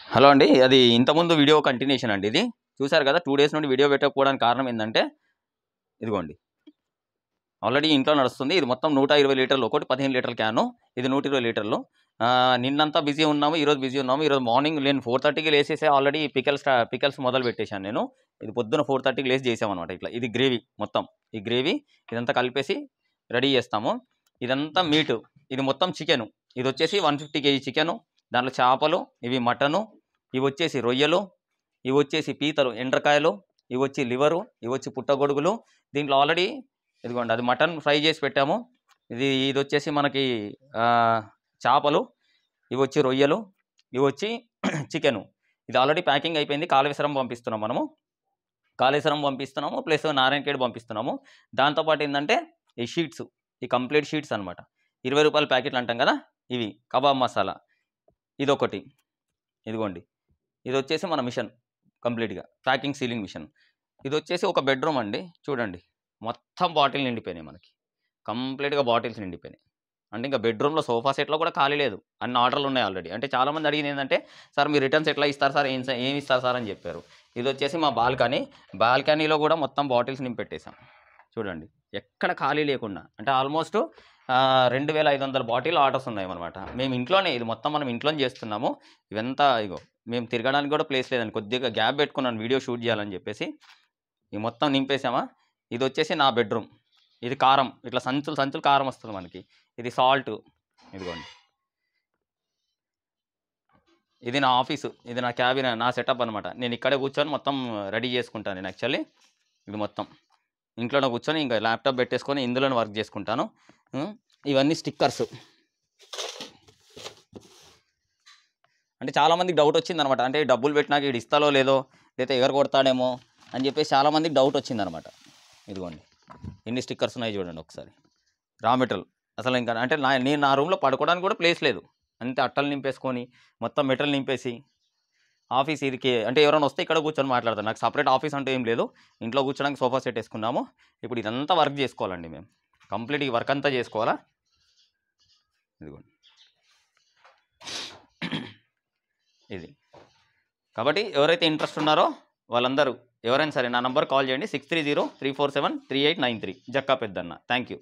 Hello అండి. అది ఇంతకుముందు వీడియో కంటిన్యూషన్ అండి ఇది. చూసారు కదా! 2 డేస్ నుండి వీడియో పెట్టకపోవడానికి కారణం ఏందంటే, ఇదిగోండి. ఆల్రెడీ ఇంట్లో నడుస్తుంది. ఇది మొత్తం 120 లీటర్లు. ఒకటి 15 లీటర్ల క్యాను. ఇది 120 లీటర్లు. నిన్నంతా బిజీ ఉన్నాము. ఈరోజు బిజీ ఉన్నాము. ఈరోజు మార్నింగ్ నేను 4:30కి లేసేసే ఆల్రెడీ పికల్స్ మొదలు పెట్టేశాను నేను. ఇది పొద్దున 4:30కి లేసి చేసామనమాట ఇట్లా. ఇది గ్రేవీ మొత్తం. ఈ గ్రేవీ ఇదంతా కలిపేసి రెడీ చేస్తాము. ఇదంతా మీటు. ఇది మొత్తం చికెను. ఇదొచ్చేసి 150 KG chicken. దాంట్లో చేపలు, ఇవి మటను, ఇవొచ్చేసి రొయ్యలు, ఇవొచ్చేసి పీతలు, ఎండ్రకాయలు, ఇవొచ్చి లివరు, ఇవొచ్చి పుట్టగొడుగులు. దీంట్లో ఆల్రెడీ ఇదిగోండి అది మటన్ ఫ్రై చేసి పెట్టాము. ఇదొచ్చేసి మనకి చేపలు, ఇవొచ్చి రొయ్యలు, ఇవొచ్చి చికెను. ఇది ఆల్రెడీ ప్యాకింగ్ అయిపోయింది. కాళేశ్వరం పంపిస్తున్నాం మనము. కాళేశ్వరం పంపిస్తున్నాము, ప్లస్ నారాయణఖేడ్ పంపిస్తున్నాము. దాంతోపాటు ఏంటంటే ఈ షీట్స్, ఈ కంప్లీట్ షీట్స్ అనమాట. 20 రూపాయల ప్యాకెట్లు అంటాం కదా, ఇవి కబాబ్ మసాలా ఇదొకటి. ఇదిగోండి ఇది వచ్చేసి మన మిషన్ కంప్లీట్గా ప్యాకింగ్ సీలింగ్ మిషన్. ఇది వచ్చేసి ఒక బెడ్రూమ్ అండి. చూడండి మొత్తం బాటిల్ నిండిపోయినాయి మనకి. కంప్లీట్గా బాటిల్స్ నిండిపోయినాయి. అంటే ఇంకా బెడ్రూమ్లో సోఫా సెట్లో కూడా ఖాళీ లేదు. అన్ని ఆర్డర్లు ఉన్నాయి ఆల్రెడీ. అంటే చాలామంది అడిగింది ఏంటంటే, సార్ మీరు రిటర్న్స్ ఎట్లా ఇస్తారు సార్, ఏమి ఇస్తారు సార్ అని చెప్పారు. ఇది వచ్చేసి మా బాల్కనీలో కూడా మొత్తం బాటిల్స్ నింపెట్టేసాం. చూడండి ఎక్కడ ఖాళీ లేకుండా. అంటే ఆల్మోస్ట్ 2500 బాటిల్ ఆర్డర్స్ ఉన్నాయి అనమాట. మేము ఇంట్లోనే, ఇది మొత్తం మనం ఇంట్లోనే చేస్తున్నాము. ఇవంతా ఇగో మేము తిరగడానికి కూడా ప్లేస్ లేదని కొద్దిగా గ్యాప్ పెట్టుకున్నాను వీడియో షూట్ చేయాలని చెప్పేసి. ఇవి మొత్తం నింపేసామా. ఇది వచ్చేసి నా బెడ్రూమ్. ఇది కారం, ఇట్లా సంచులు కారం వస్తుంది మనకి. ఇది సాల్ట్, ఇదిగోండి. ఇది నా ఆఫీసు, ఇది నా క్యాబిన్, నా సెటప్ అనమాట. నేను ఇక్కడే కూర్చొని మొత్తం రెడీ చేసుకుంటాను నేను యాక్చువల్లీ. ఇది మొత్తం ఇంట్లోనే కూర్చొని ఇంకా ల్యాప్టాప్ పెట్టేసుకొని ఇందులోనే వర్క్ చేసుకుంటాను. ఇవన్నీ స్టిక్కర్స్. అంటే చాలామందికి డౌట్ వచ్చిందనమాట. అంటే డబ్బులు పెట్టినాక ఇది ఇస్తాలో లేదో, లేకపోతే ఎగర కొడతాడేమో అని చెప్పేసి చాలామందికి డౌట్ వచ్చిందనమాట. ఇదిగోండి ఎన్ని స్టిక్కర్స్ ఉన్నాయి చూడండి ఒకసారి. రా మెటీరియల్ అసలు ఇంకా అంటే నేను నా రూమ్లో పడుకోవడానికి కూడా ప్లేస్ లేదు. అంతే అట్టలు నింపేసుకొని మొత్తం మెటీరియల్ నింపేసి ఆఫీస్ ఇదికి అంటే ఎవరైనా వస్తే ఇక్కడ కూర్చొని మాట్లాడతాను. నాకు సపరేట్ ఆఫీస్ అంటే ఏం లేదు. ఇంట్లో కూర్చోడానికి సోఫా సెట్ వేసుకున్నాము. ఇప్పుడు ఇదంతా వర్క్ చేసుకోవాలండి మేము. కంప్లీట్ ఈ వర్క్ అంతా చేసుకోవాలా. ఇదిగోండి ఇది. కాబట్టి ఎవరైతే ఇంట్రెస్ట్ ఉన్నారో వాళ్ళందరూ ఎవరైనా సరే నా నంబర్ కాల్ చేయండి. 6303473893 జక్కా పెద్దన్న. Thank you.